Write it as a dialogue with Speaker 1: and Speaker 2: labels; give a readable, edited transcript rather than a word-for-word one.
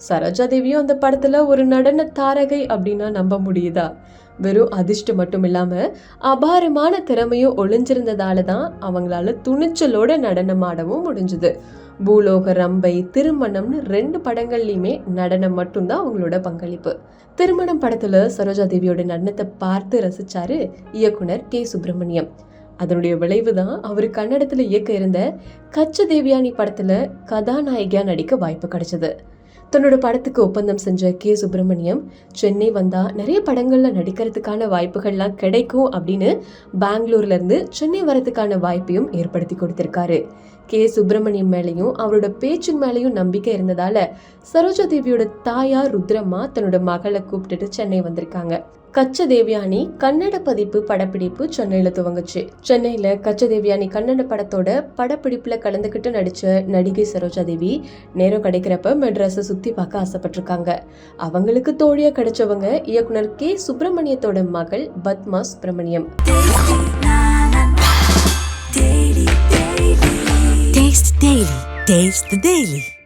Speaker 1: சரோஜா தேவியும் அந்த படத்துல ஒரு நடன தாரகை அப்படின்னா நம்ப முடியுதா? வெறும் அதிர்ஷ்டம் மட்டும் இல்லாம அபாரமான திறமையும் ஒளிஞ்சிருந்ததால தான் அவங்களால துணிச்சலோட நடனம் ஆடவும் முடிஞ்சது. பூலோக ரம்பை, திருமணம்னு 2 படங்கள்லயுமே நடனம் மட்டும்தான் அவங்களோட பங்களிப்பு. திருமணம் படத்துல சரோஜா தேவியோட நடனத்தை பார்த்து ரசிச்சாரு இயக்குனர் கே சுப்பிரமணியம். அதனுடைய விளைவு தான் அவரு கன்னடத்துல இயக்க இருந்த கச்ச தேவியானி படத்துல கதாநாயகியா நடிக்க வாய்ப்பு கிடைச்சது. தன்னோட படத்துக்கு ஒப்பந்தம் செஞ்ச கே சுப்பிரமணியம் சென்னை வந்தா நிறைய படங்கள்ல நடிக்கிறதுக்கான வாய்ப்புகள்லாம் கிடைக்கும் அப்படின்னு பெங்களூர்ல இருந்து சென்னை வரதுக்கான வாய்ப்பையும் ஏற்படுத்தி கொடுத்திருக்காரு. கே சுப்பிரமணியம் மேலையும் அவரோட பேச்சின் மேலையும் நம்பிக்கை இருந்ததால சரோஜா தேவியோட தாயார் ருத்ரம்மா தன்னோட மகளை கூப்பிட்டுட்டு சென்னை வந்திருக்காங்க. கச்ச தேவியானி கன்னட பதிப்பு படப்பிடிப்பு சென்னையில துவங்குச்சு. சென்னையில கச்ச தேவியானி கன்னட படத்தோட படப்பிடிப்புல கலந்துகிட்டு நடிச்ச நடிகை சரோஜா தேவி நேரம் கிடைக்கிறப்ப மெட்ராஸை சுத்தி பார்க்க ஆசைப்பட்டிருக்காங்க. அவங்களுக்கு தோழியா கிடைச்சவங்க இயக்குனர் கே சுப்பிரமணியத்தோட மகள் Padma Subramaniam.
Speaker 2: Taste the Daily.